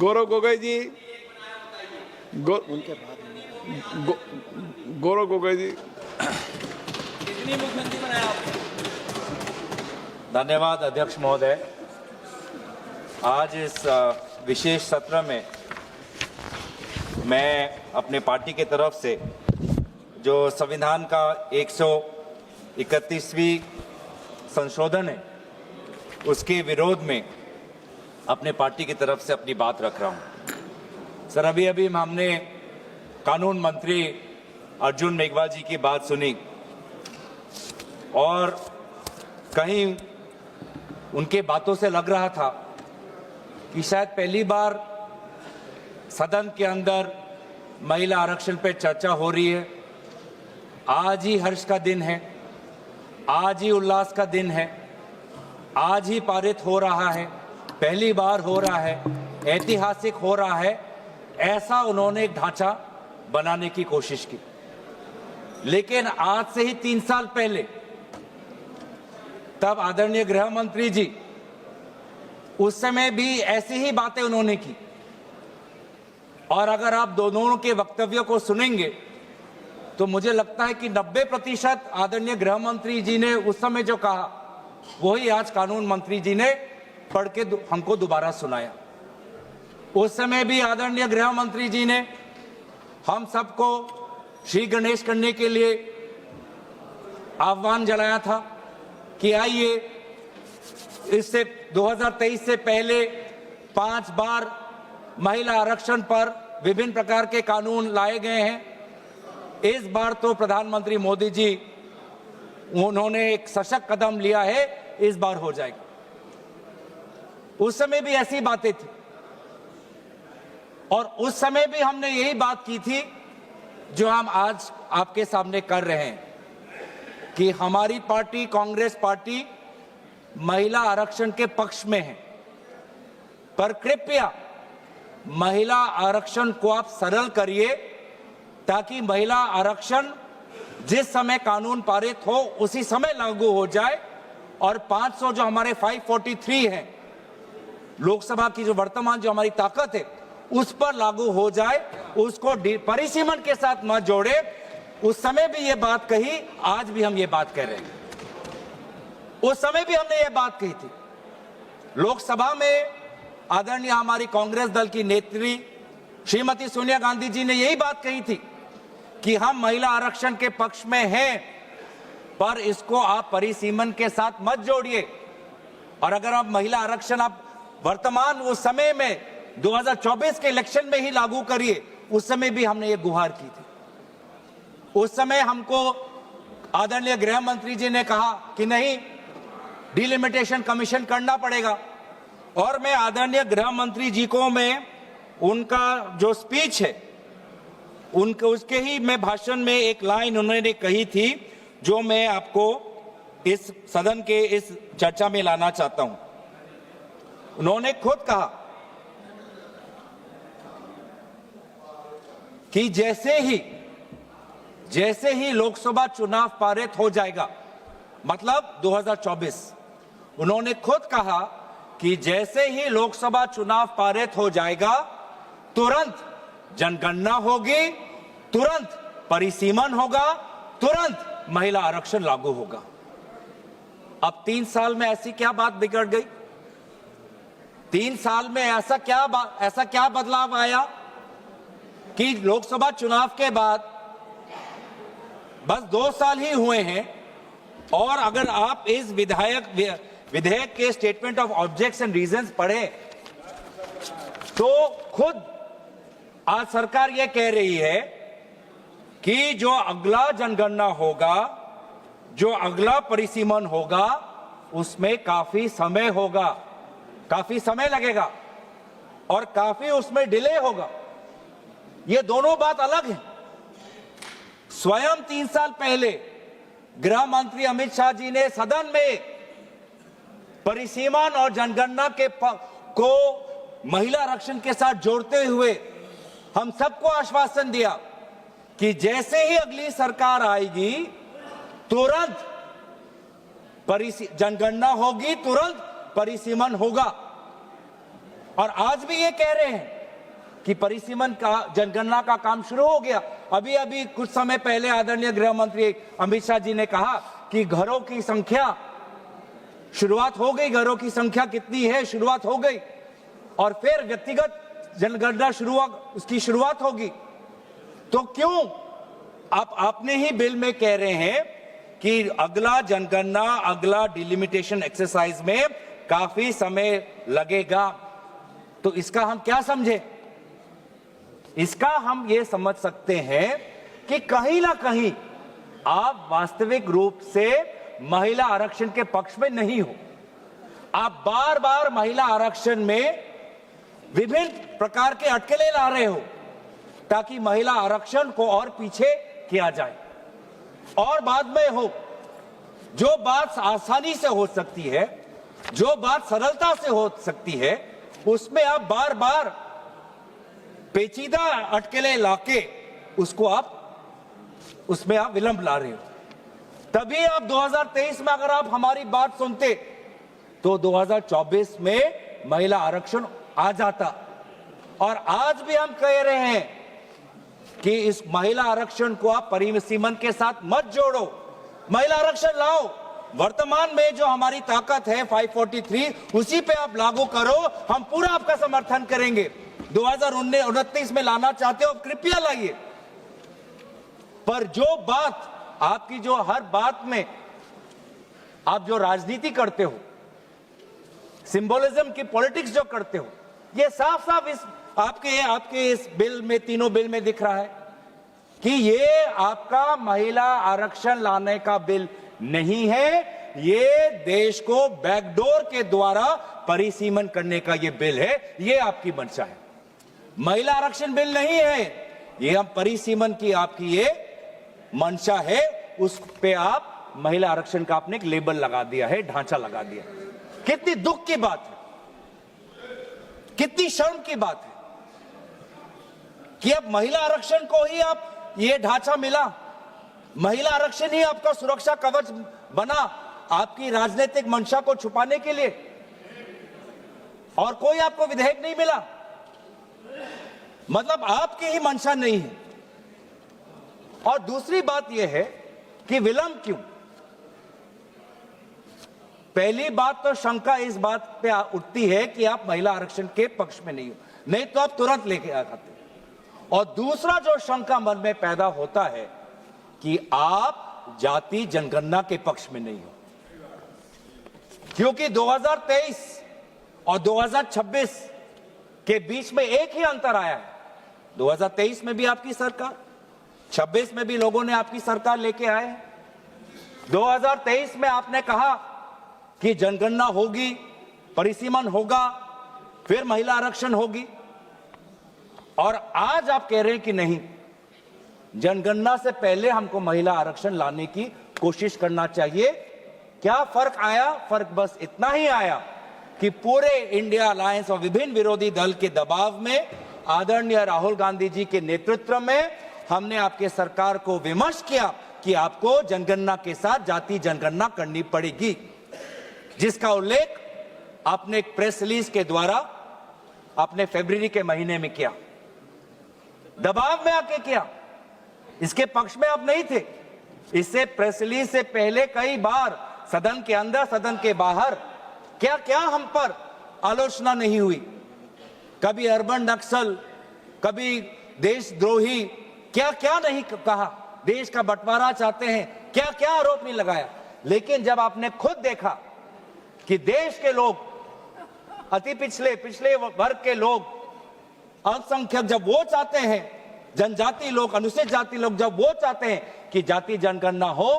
गौरव गोगोई जी, उनके बाद गौरव गोगोई जी। कितनी मुख्यमंत्री बनाया आपने? धन्यवाद अध्यक्ष महोदय। आज इस विशेष सत्र में मैं अपने पार्टी के तरफ से जो संविधान का 131वीं संशोधन है उसके विरोध में अपने पार्टी की तरफ से अपनी बात रख रहा हूं। सर, अभी हमने कानून मंत्री अर्जुन मेघवाल जी की बात सुनी और कहीं उनके बातों से लग रहा था कि शायद पहली बार सदन के अंदर महिला आरक्षण पर चर्चा हो रही है। आज ही हर्ष का दिन है, आज ही उल्लास का दिन है, आज ही पारित हो रहा है, पहली बार हो रहा है, ऐतिहासिक हो रहा है, ऐसा उन्होंने एक ढांचा बनाने की कोशिश की। लेकिन आज से ही 3 साल पहले तब आदरणीय गृह मंत्री जी, उस समय भी ऐसी ही बातें उन्होंने की। और अगर आप दोनों के वक्तव्यों को सुनेंगे तो मुझे लगता है कि 90% आदरणीय गृह मंत्री जी ने उस समय जो कहा वही आज कानून मंत्री जी ने पढ़ के हमको दोबारा सुनाया। उस समय भी आदरणीय गृह मंत्री जी ने हम सबको श्री गणेश करने के लिए आह्वान जलाया था कि आइए, इससे 2023 से पहले 5 बार महिला आरक्षण पर विभिन्न प्रकार के कानून लाए गए हैं। इस बार तो प्रधानमंत्री मोदी जी उन्होंने एक सशक्त कदम लिया है, इस बार हो जाएगा। उस समय भी ऐसी बातें थी और उस समय भी हमने यही बात की थी जो हम आज आपके सामने कर रहे हैं कि हमारी पार्टी कांग्रेस पार्टी महिला आरक्षण के पक्ष में है, पर कृपया महिला आरक्षण को आप सरल करिए ताकि महिला आरक्षण जिस समय कानून पारित हो उसी समय लागू हो जाए और 500 जो हमारे 543 है लोकसभा की जो वर्तमान जो हमारी ताकत है उस पर लागू हो जाए, उसको परिसीमन के साथ मत जोड़े। उस समय भी ये बात कही, आज भी हम ये बात कह रहे हैं। उस समय भी हमने ये बात कही थी। लोकसभा में आदरणीय हमारी कांग्रेस दल की नेत्री श्रीमती सोनिया गांधी जी ने यही बात कही थी कि हम महिला आरक्षण के पक्ष में हैं, पर इसको आप परिसीमन के साथ मत जोड़िए। और अगर आप महिला आरक्षण आप वर्तमान उस समय में 2024 के इलेक्शन में ही लागू करिए, उस समय भी हमने ये गुहार की थी। उस समय हमको आदरणीय गृह मंत्री जी ने कहा कि नहीं, डिलिमिटेशन कमीशन करना पड़ेगा। और मैं आदरणीय गृह मंत्री जी को मैं उनका जो स्पीच है उनके उसके ही मैं भाषण में एक लाइन उन्होंने कही थी जो मैं आपको इस सदन के इस चर्चा में लाना चाहता हूं। उन्होंने खुद कहा कि जैसे ही लोकसभा चुनाव पारित हो जाएगा, मतलब 2024, उन्होंने खुद कहा कि जैसे ही लोकसभा चुनाव पारित हो जाएगा तुरंत जनगणना होगी, तुरंत परिसीमन होगा, तुरंत महिला आरक्षण लागू होगा। अब 3 साल में ऐसी क्या बात बिगड़ गई? 3 साल में ऐसा क्या बदलाव आया कि लोकसभा चुनाव के बाद बस 2 साल ही हुए हैं और अगर आप इस विधेयक के statement of objects and reasons पढ़े तो खुद आज सरकार यह कह रही है कि जो अगला जनगणना होगा, जो अगला परिसीमन होगा, उसमें काफी समय होगा, काफी समय लगेगा और काफी उसमें डिले होगा। ये दोनों बात अलग है। स्वयं 3 साल पहले गृह मंत्री अमित शाह जी ने सदन में परिसीमन और जनगणना को महिला आरक्षण के साथ जोड़ते हुए हम सबको आश्वासन दिया कि जैसे ही अगली सरकार आएगी तुरंत जनगणना होगी, तुरंत परिसीमन होगा। और आज भी ये कह रहे हैं कि परिसीमन का जनगणना का काम शुरू हो गया। अभी अभी कुछ समय पहले आदरणीय गृह मंत्री अमित शाह जी ने कहा कि घरों की संख्या शुरुआत हो गई, घरों की संख्या कितनी है शुरुआत हो गई, और फिर व्यक्तिगत जनगणना उसकी शुरुआत होगी। तो क्यों आपने ही बिल में कह रहे हैं कि अगला जनगणना, अगला डिलिमिटेशन एक्सरसाइज में काफी समय लगेगा, तो इसका हम क्या समझे? इसका हम ये समझ सकते हैं कि कहीं ना कहीं आप वास्तविक रूप से महिला आरक्षण के पक्ष में नहीं हो। आप बार बार महिला आरक्षण में विभिन्न प्रकार के अटकलें ला रहे हो ताकि महिला आरक्षण को और पीछे किया जाए, और बाद में हो जो बात आसानी से हो सकती है, जो बात सरलता से हो सकती है, उसमें आप बार बार पेचीदा अटकलें लाके उसमें आप विलंब ला रहे हो। तभी आप 2023 में अगर आप हमारी बात सुनते तो 2024 में महिला आरक्षण आ जाता। और आज भी हम कह रहे हैं कि इस महिला आरक्षण को आप परिसीमन के साथ मत जोड़ो, महिला आरक्षण लाओ। वर्तमान में जो हमारी ताकत है 543, उसी पे आप लागू करो, हम पूरा आपका समर्थन करेंगे। 2029 में लाना चाहते हो कृपया लाइए, पर जो बात आपकी, जो हर बात में आप जो राजनीति करते हो, सिंबोलिज्म की पॉलिटिक्स जो करते हो, ये साफ साफ इस आपके इस बिल में, तीनों बिल में दिख रहा है कि ये आपका महिला आरक्षण लाने का बिल नहीं है, ये देश को बैकडोर के द्वारा परिसीमन करने का ये बिल है। ये आपकी मंशा है, महिला आरक्षण बिल नहीं है ये। हम परिसीमन की आपकी ये मंशा है, उस पे आप महिला आरक्षण का आपने एक लेबल लगा दिया है, ढांचा लगा दिया। कितनी दुख की बात है, कितनी शर्म की बात है कि अब महिला आरक्षण को ही आप ये ढांचा मिला, महिला आरक्षण ही आपका सुरक्षा कवच बना आपकी राजनीतिक मंशा को छुपाने के लिए, और कोई आपको विधेयक नहीं मिला। मतलब आपकी ही मंशा नहीं है। और दूसरी बात यह है कि विलंब क्यों? पहली बात तो शंका इस बात पे उठती है कि आप महिला आरक्षण के पक्ष में नहीं हो, नहीं तो आप तुरंत लेके आ जाते। और दूसरा जो शंका मन में पैदा होता है कि आप जाति जनगणना के पक्ष में नहीं हो, क्योंकि 2023 और 2026 के बीच में एक ही अंतर आया है। 2023 में भी आपकी सरकार, 26 में भी लोगों ने आपकी सरकार लेके आए हैं। 2023 में आपने कहा कि जनगणना होगी, परिसीमन होगा, फिर महिला आरक्षण होगी, और आज आप कह रहे हैं कि नहीं, जनगणना से पहले हमको महिला आरक्षण लाने की कोशिश करना चाहिए। क्या फर्क आया? फर्क बस इतना ही आया कि पूरे इंडिया अलायंस और विभिन्न विरोधी दल के दबाव में, आदरणीय राहुल गांधी जी के नेतृत्व में हमने आपके सरकार को विमर्श किया कि आपको जनगणना के साथ जाति जनगणना करनी पड़ेगी, जिसका उल्लेख आपने एक प्रेस रिलीज के द्वारा आपने फरवरी के महीने में किया, दबाव में आके किया। इसके पक्ष में आप नहीं थे। इससे प्रेस रिलीज से पहले कई बार सदन के अंदर, सदन के बाहर क्या क्या हम पर आलोचना नहीं हुई। कभी अर्बन नक्सल, कभी देशद्रोही, क्या क्या नहीं कहा, देश का बंटवारा चाहते हैं, क्या क्या आरोप नहीं लगाया। लेकिन जब आपने खुद देखा कि देश के लोग, अति पिछले वर्ग के लोग, अल्पसंख्यक जब वो चाहते हैं, जनजाति लोग, अनुसूचित जाति लोग जब वो चाहते हैं कि जाति जनगणना हो,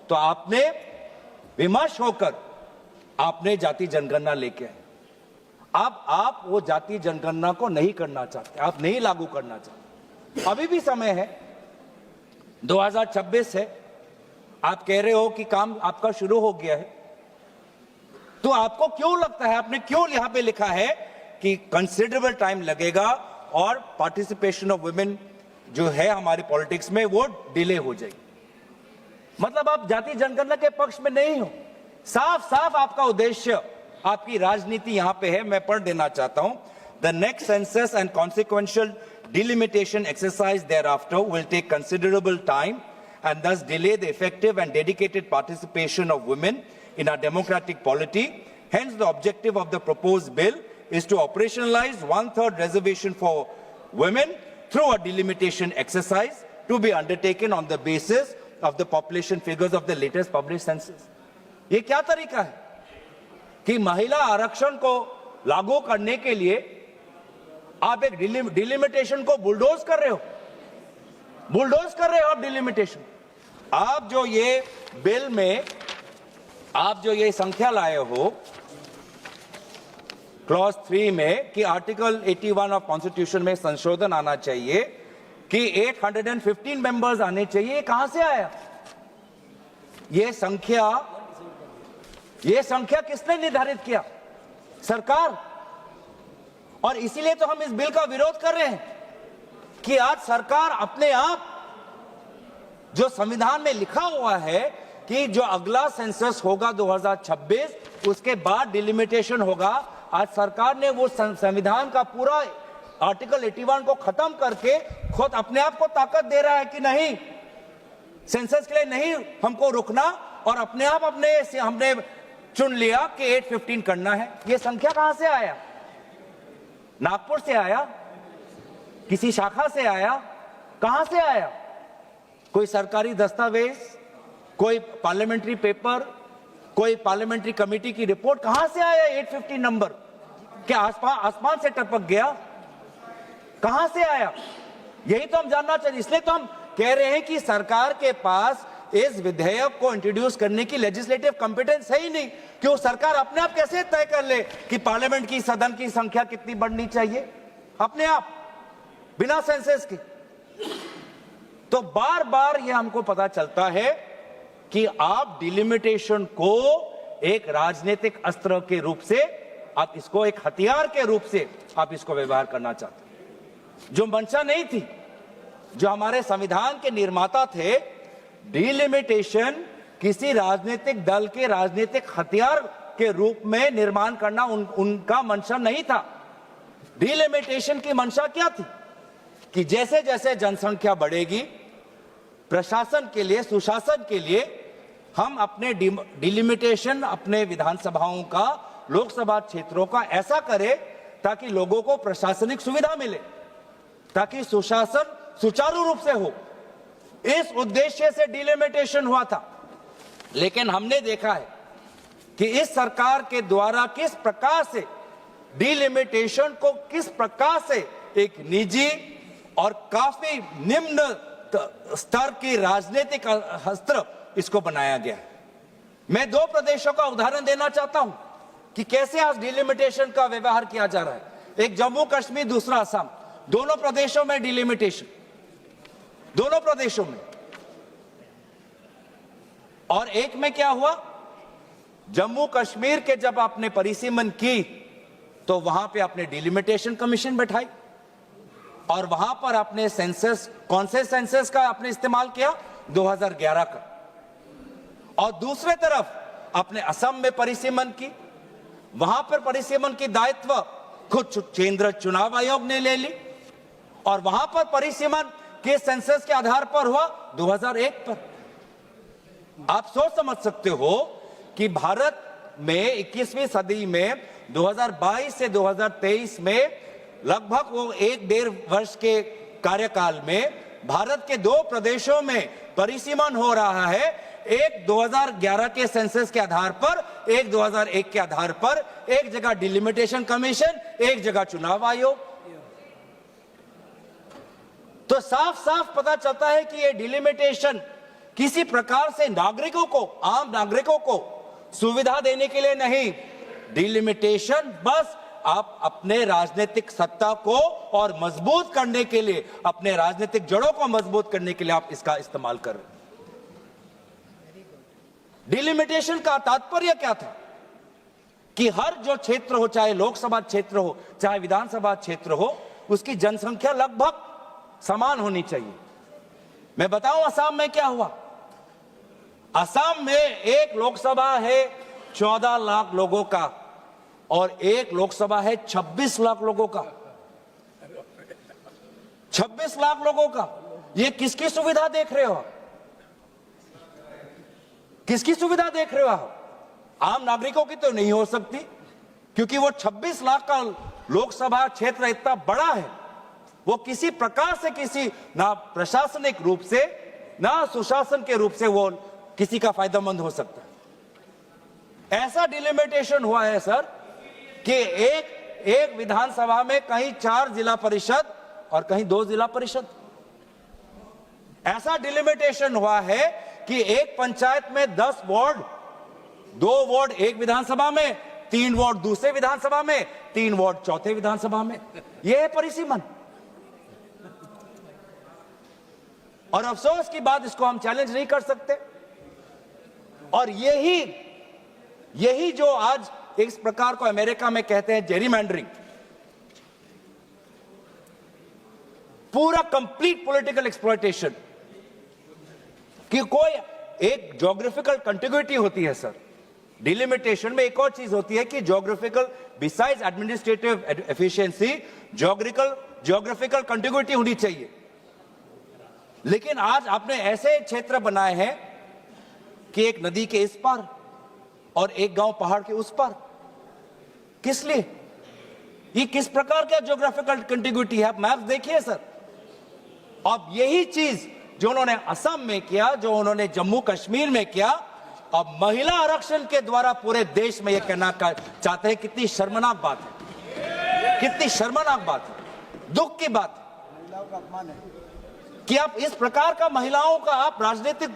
तो आपने विमर्श होकर आपने जाति जनगणना लेके आए। अब आप वो जाति जनगणना को नहीं करना चाहते, आप नहीं लागू करना चाहते। अभी भी समय है, 2026 है, आप कह रहे हो कि काम आपका शुरू हो गया है, तो आपको क्यों लगता है, आपने क्यों यहां पे लिखा है कि कंसिडरेबल टाइम लगेगा और पार्टिसिपेशन ऑफ वुमेन जो है हमारी पॉलिटिक्स में वो डिले हो जाएगी? मतलब आप जाति जनगणना के पक्ष में नहीं हो। साफ साफ आपका उद्देश्य आपकी राजनीति यहां पे है, मैं पढ़ देना चाहता हूं। The next census and consequential delimitation exercise thereafter will take considerable time and thus delay the effective and dedicated participation of women in our democratic polity. Hence, the objective of the proposed bill is to operationalize 1/3 reservation for women through a delimitation exercise to be undertaken on the basis of the population figures of the latest published census. ये क्या तरीका है कि महिला आरक्षण को लागू करने के लिए आप एक डिलिमिटेशन को बुलडोज कर रहे हो, आप डिलिमिटेशन। आप जो ये बिल में आप जो ये संख्या लाए हो क्लॉज 3 में कि आर्टिकल 81 ऑफ कॉन्स्टिट्यूशन में संशोधन आना चाहिए कि 815 मेंबर्स आने चाहिए, ये कहां से आया? ये संख्या किसने निर्धारित किया? सरकार। और इसीलिए तो हम इस बिल का विरोध कर रहे हैं कि आज सरकार अपने आप, जो संविधान में लिखा हुआ है कि जो अगला सेंसस होगा 2026, उसके बाद डिलिमिटेशन होगा, आज सरकार ने वो संविधान का पूरा आर्टिकल 81 को खत्म करके खुद अपने आप को ताकत दे रहा है कि नहीं, सेंसस के लिए नहीं हमको रुकना, और अपने आप हमने चुन लिया कि 815 करना है। ये संख्या कहां से आया? नागपुर से आया? किसी शाखा से आया? कहां से आया? कोई सरकारी दस्तावेज, कोई पार्लियामेंट्री पेपर, कोई पार्लियामेंट्री कमेटी की रिपोर्ट, कहां से आया 815 नंबर? क्या आसमान से टपक गया? कहां से आया? यही तो हम जानना चाहिए। इसलिए तो हम कह रहे हैं कि सरकार के पास इस विधेयक को इंट्रोड्यूस करने की लेजिस्लेटिव कॉम्पिटेंस है ही नहीं, कि वो सरकार अपने आप कैसे तय कर ले कि पार्लियामेंट की सदन की संख्या कितनी बढ़नी चाहिए, अपने आप, बिना सेंसस के। तो बार बार यह हमको पता चलता है कि आप डिलिमिटेशन को एक राजनीतिक अस्त्र के रूप से, आप इसको एक हथियार के रूप से आप इसको व्यवहार करना चाहते हैं, जो मंशा नहीं थी। जो हमारे संविधान के निर्माता थे, डिलिमिटेशन किसी राजनीतिक दल के राजनीतिक हथियार के रूप में निर्माण करना उनका मंशा नहीं था। डिलिमिटेशन की मंशा क्या थी कि जैसे जैसे जनसंख्या बढ़ेगी, प्रशासन के लिए, सुशासन के लिए हम अपने डिलिमिटेशन अपने विधानसभाओं का, लोकसभा क्षेत्रों का ऐसा करें ताकि लोगों को प्रशासनिक सुविधा मिले, ताकि सुशासन सुचारू रूप से हो। इस उद्देश्य से डिलिमिटेशन हुआ था। लेकिन हमने देखा है कि इस सरकार के द्वारा किस प्रकार से डिलिमिटेशन को, किस प्रकार से एक निजी और काफी निम्न स्तर की राजनीतिक अस्त्र इसको बनाया गया है। मैं 2 प्रदेशों का उदाहरण देना चाहता हूं कि कैसे आज डिलिमिटेशन का व्यवहार किया जा रहा है। एक जम्मू कश्मीर, दूसरा असम, दोनों प्रदेशों में डिलिमिटेशन, दोनों प्रदेशों में। और एक में क्या हुआ, जम्मू कश्मीर के जब आपने परिसीमन की तो वहां पे आपने डिलिमिटेशन कमीशन बैठाई और वहां पर आपने सेंसस, कौन से सेंसस का आपने इस्तेमाल किया? 2011 का। और दूसरे तरफ आपने असम में परिसीमन की, वहां पर परिसीमन की दायित्व खुद केंद्र चुनाव आयोग ने ले ली, और वहां पर परिसीमन के सेंसस के आधार पर हुआ 2001 पर। आप सोच समझ सकते हो कि भारत में 21वीं सदी में 2022 से 2023 में लगभग वो 1-1.5 वर्ष के कार्यकाल में भारत के 2 प्रदेशों में परिसीमन हो रहा है। एक 2011 के सेंसस के आधार पर, एक 2001 के आधार पर, एक जगह डिलिमिटेशन कमीशन, एक जगह चुनाव आयोग। तो साफ साफ पता चलता है कि ये डिलिमिटेशन किसी प्रकार से नागरिकों को, आम नागरिकों को सुविधा देने के लिए नहीं। डिलिमिटेशन बस आप अपने राजनीतिक सत्ता को और मजबूत करने के लिए, अपने राजनीतिक जड़ों को मजबूत करने के लिए आप इसका इस्तेमाल कर रहे हैं। डिलिमिटेशन का तात्पर्य क्या था कि हर जो क्षेत्र हो, चाहे लोकसभा क्षेत्र हो, चाहे विधानसभा क्षेत्र हो, उसकी जनसंख्या लगभग समान होनी चाहिए। मैं बताऊं असम में क्या हुआ। असम में एक लोकसभा है 14 लाख लोगों का, और एक लोकसभा है 26 लाख लोगों का। 26 लाख लोगों का। ये किसकी सुविधा देख रहे हो? किसकी सुविधा देख रहे हो आप? आम नागरिकों की तो नहीं हो सकती, क्योंकि वो 26 लाख का लोकसभा क्षेत्र इतना बड़ा है, वो किसी प्रकार से किसी ना प्रशासनिक रूप से ना सुशासन के रूप से वो किसी का फायदेमंद हो सकता है। ऐसा डिलिमिटेशन हुआ है सर कि एक विधानसभा में कहीं 4 जिला परिषद और कहीं 2 जिला परिषद। ऐसा डिलिमिटेशन हुआ है कि एक पंचायत में 10 वार्ड, 2 वार्ड एक विधानसभा में, 3 वार्ड दूसरे विधानसभा में, 3 वार्ड चौथे विधानसभा में। यह है परिसीमन। और अफसोस की बात, इसको हम चैलेंज नहीं कर सकते। और यही जो आज इस प्रकार को अमेरिका में कहते हैं जेरीमैंडरिंग, पूरा कंप्लीट पॉलिटिकल एक्सप्लॉयटेशन, कि कोई एक ज्योग्राफिकल कंटिग्यूटी होती है सर। डिलिमिटेशन में एक और चीज होती है कि geographical, besides administrative efficiency, geographical contiguity होनी चाहिए। लेकिन आज आपने ऐसे क्षेत्र बनाए हैं कि एक नदी के इस पार और एक गांव पहाड़ के उस पार। किस लिए? ये किस प्रकार का ज्योग्राफिकल कंटिग्यूटी है? आप मैप देखिए सर। अब यही चीज जो उन्होंने असम में किया, जो उन्होंने जम्मू कश्मीर में किया, अब महिला आरक्षण के द्वारा पूरे देश में यह कहना चाहते हैं। कितनी शर्मनाक बात है, कितनी शर्मनाक बात है, दुख की बात है कि आप इस प्रकार का महिलाओं का आप राजनीतिक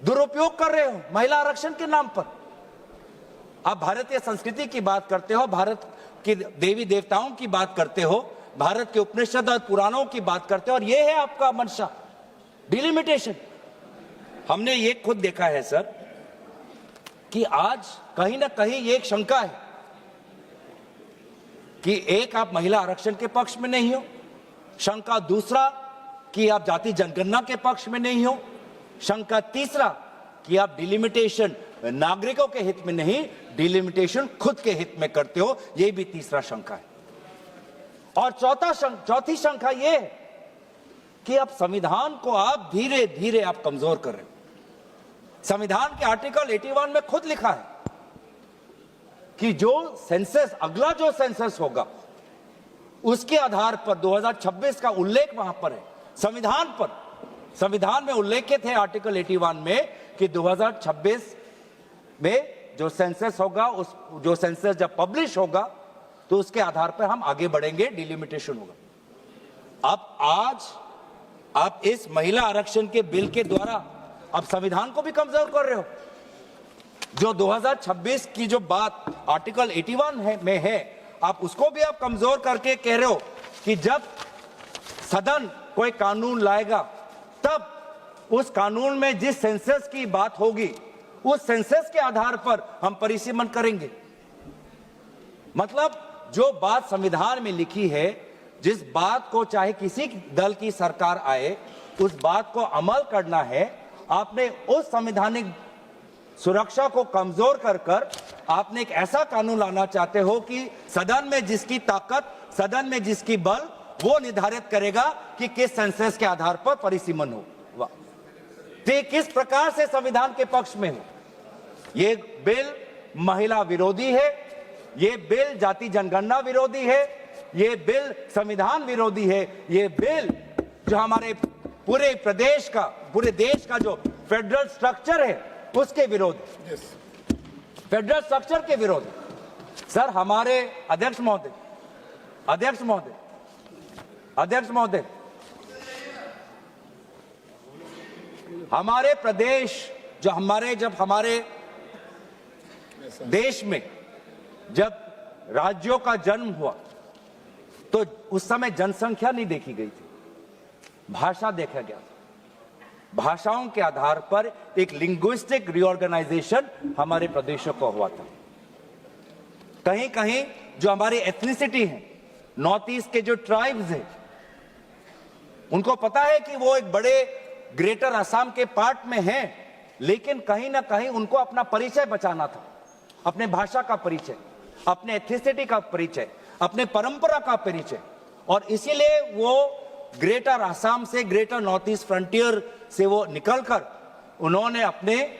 दुरुपयोग कर रहे हो महिला आरक्षण के नाम पर। आप भारतीय संस्कृति की बात करते हो, भारत की देवी देवताओं की बात करते हो, भारत के उपनिषद और पुराणों की बात करते हो, और यह है आपका मंशा, डिलिमिटेशन। हमने ये खुद देखा है सर कि आज कहीं ना कहीं ये एक शंका है कि एक, आप महिला आरक्षण के पक्ष में नहीं हो, शंका दूसरा कि आप जाति जनगणना के पक्ष में नहीं हो, शंका तीसरा कि आप डिलिमिटेशन नागरिकों के हित में नहीं, डिलिमिटेशन खुद के हित में करते हो। यह भी तीसरा शंका है। और चौथी शंका यह है कि आप संविधान को आप धीरे धीरे आप कमजोर कर रहे हो। संविधान के आर्टिकल 81 में खुद लिखा है कि जो सेंसस, अगला जो सेंसस होगा उसके आधार पर 2026 का उल्लेख वहां पर है संविधान पर। संविधान में उल्लेखित है आर्टिकल 81 में कि 2026 में जो सेंसस होगा, उस जो सेंसस जब पब्लिश होगा तो उसके आधार पर हम आगे बढ़ेंगे, डिलिमिटेशन होगा। अब आज आप इस महिला आरक्षण के बिल के द्वारा अब संविधान को भी कमजोर कर रहे हो। जो 2026 की जो बात आर्टिकल 81 में है, आप उसको भी आप कमजोर करके कह रहे हो कि जब सदन कोई कानून लाएगा तब उस कानून में जिस सेंसस की बात होगी उस सेंसस के आधार पर हम परिसीमन करेंगे। मतलब जो बात संविधान में लिखी है, जिस बात को चाहे किसी दल की सरकार आए उस बात को अमल करना है, आपने उस संवैधानिक सुरक्षा को कमजोर कर आपने एक ऐसा कानून लाना चाहते हो कि सदन में जिसकी ताकत, सदन में जिसकी बल, वो निर्धारित करेगा कि किस सेंसस के आधार पर परिसीमन हो। वाह, तो किस प्रकार से संविधान के पक्ष में हो? ये बिल महिला विरोधी है, ये बिल जाति जनगणना विरोधी है, ये बिल संविधान विरोधी है, ये बिल जो हमारे पूरे प्रदेश का, पूरे देश का जो फेडरल स्ट्रक्चर है उसके विरोध, फेडरल स्ट्रक्चर के विरोध। सर, हमारे अध्यक्ष महोदय, हमारे प्रदेश जब हमारे देश में जब राज्यों का जन्म हुआ तो उस समय जनसंख्या नहीं देखी गई थी, भाषा देखा गया था। भाषाओं के आधार पर एक लिंग्विस्टिक रीऑर्गेनाइजेशन हमारे प्रदेशों को हुआ था। कहीं कहीं जो हमारी एथनिसिटी है, नॉर्थ ईस्ट के जो ट्राइब्स हैं, उनको पता है कि वो एक बड़े ग्रेटर असम के पार्ट में हैं, लेकिन कहीं ना कहीं उनको अपना परिचय बचाना था, अपने भाषा का परिचय। अपने एथिसिटी का परिचय, अपने परंपरा का परिचय, और इसीलिए वो ग्रेटर आसाम से, ग्रेटर नॉर्थ ईस्ट फ्रंटियर से वो निकलकर उन्होंने अपने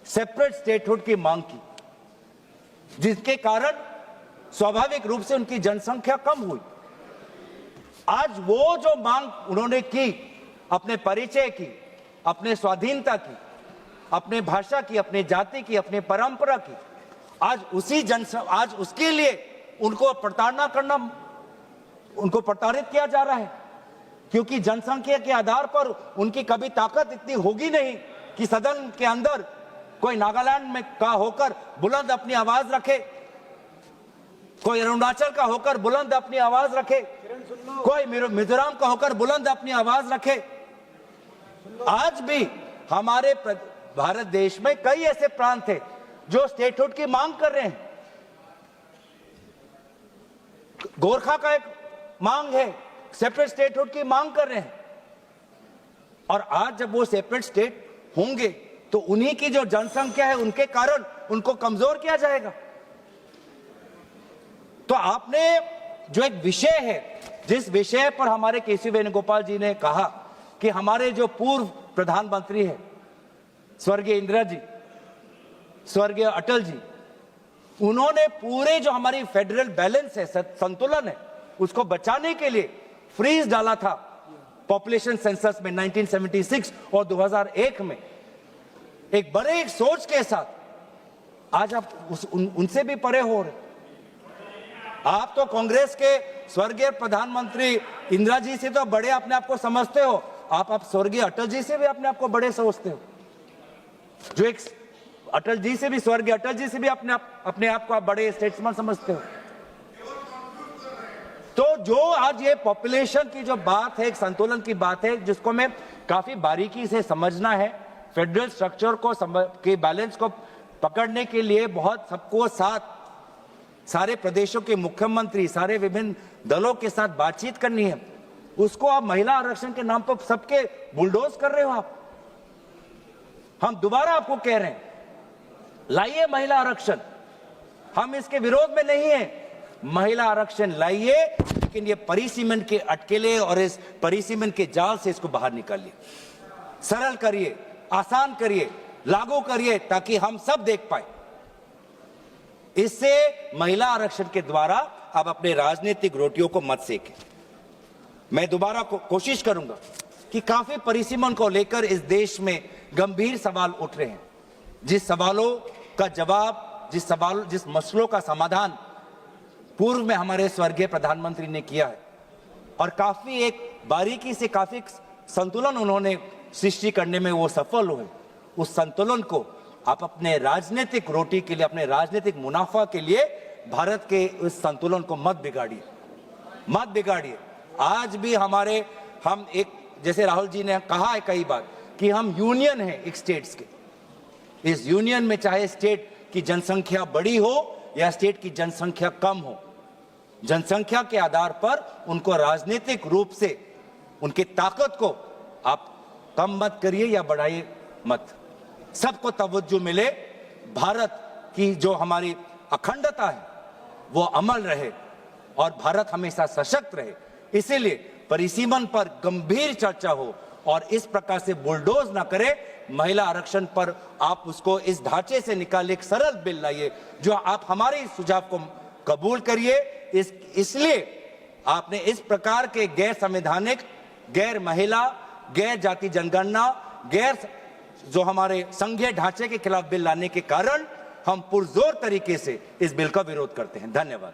सेपरेट स्टेटहुड की मांग की, जिसके कारण स्वाभाविक रूप से उनकी जनसंख्या कम हुई। आज वो जो मांग उन्होंने की, अपने परिचय की, अपने स्वाधीनता की, अपने भाषा की, अपने जाति की, अपने परंपरा की, आज उसके लिए उनको प्रताड़ित किया जा रहा है, क्योंकि जनसंख्या के आधार पर उनकी कभी ताकत इतनी होगी नहीं कि सदन के अंदर कोई नागालैंड में का होकर बुलंद अपनी आवाज रखे, कोई अरुणाचल का होकर बुलंद अपनी आवाज रखे, कोई मिजोरम का होकर बुलंद अपनी आवाज रखे। आज भी हमारे भारत देश में कई ऐसे प्रांत थे जो स्टेटहुड की मांग कर रहे हैं। गोरखा का एक मांग है, सेपरेट स्टेटहुड की मांग कर रहे हैं, और आज जब वो सेपरेट स्टेट होंगे तो उन्हीं की जो जनसंख्या है उनके कारण उनको कमजोर किया जाएगा। तो आपने जो एक विषय है, जिस विषय पर हमारे केसी वेणुगोपाल जी ने कहा कि हमारे जो पूर्व प्रधानमंत्री है स्वर्गीय इंदिरा जी, स्वर्गीय अटल जी, उन्होंने पूरे जो हमारी फेडरल बैलेंस है, संतुलन है, उसको बचाने के लिए फ्रीज डाला था पॉपुलेशन सेंसस में 1976 और 2001 में, एक बड़े एक सोच के साथ। आज आप उनसे भी परे हो रहे। आप तो कांग्रेस के स्वर्गीय प्रधानमंत्री इंदिरा जी से तो बड़े अपने आप को समझते हो, आप स्वर्गीय अटल जी से भी अपने आप को बड़े समझते हो, जो एक अटल जी से भी, स्वर्गीय अटल जी से भी अपने आप को आप बड़े स्टेट्समैन समझते हो। तो जो आज ये पॉपुलेशन की जो बात है, एक संतुलन की बात है, जिसको मैं काफी बारीकी से समझना है, फेडरल स्ट्रक्चर को के बैलेंस को पकड़ने के लिए बहुत सबको साथ, सारे प्रदेशों के मुख्यमंत्री, सारे विभिन्न दलों के साथ बातचीत करनी है। उसको आप महिला आरक्षण के नाम पर सबके बुलडोज कर रहे हो आप। हम दोबारा आपको कह रहे हैं, लाइए महिला आरक्षण, हम इसके विरोध में नहीं है, महिला आरक्षण लाइए, लेकिन ये परिसीमन के अटकेले और इस परिसीमन के जाल से इसको बाहर निकालिए, सरल करिए, आसान करिए, लागू करिए, ताकि हम सब देख पाए। इससे महिला आरक्षण के द्वारा आप अपने राजनीतिक रोटियों को मत सेकें। मैं दोबारा कोशिश करूंगा कि काफी परिसीमन को लेकर इस देश में गंभीर सवाल उठ रहे हैं, जिस सवालों का जवाब, जिस मसलों का समाधान पूर्व में हमारे स्वर्गीय प्रधानमंत्री ने किया है, और काफी एक बारीकी से काफी संतुलन उन्होंने सृष्टि करने में वो सफल हुए। उस संतुलन को आप अपने राजनीतिक रोटी के लिए, अपने राजनीतिक मुनाफा के लिए भारत के उस संतुलन को मत बिगाड़िए। आज भी हम एक, जैसे राहुल जी ने कहा है कई बार कि हम यूनियन है एक स्टेट्स के। इस यूनियन में चाहे स्टेट की जनसंख्या बड़ी हो या स्टेट की जनसंख्या कम हो, जनसंख्या के आधार पर उनको राजनीतिक रूप से उनकी ताकत को आप कम मत करिए या बढ़ाइए मत। सबको तवज्जो मिले, भारत की जो हमारी अखंडता है वो अमल रहे और भारत हमेशा सशक्त रहे। इसीलिए परिसीमन पर गंभीर चर्चा हो और इस प्रकार से बुलडोज ना करे। महिला आरक्षण पर आप उसको इस ढांचे से निकाले, एक सरल बिल लाइए, जो आप हमारे सुझाव को कबूल करिए। इसलिए आपने इस प्रकार के गैर संवैधानिक, गैर महिला, गैर जाति जनगणना, गैर जो हमारे संघीय ढांचे के खिलाफ बिल लाने के कारण हम पुरजोर तरीके से इस बिल का विरोध करते हैं। धन्यवाद।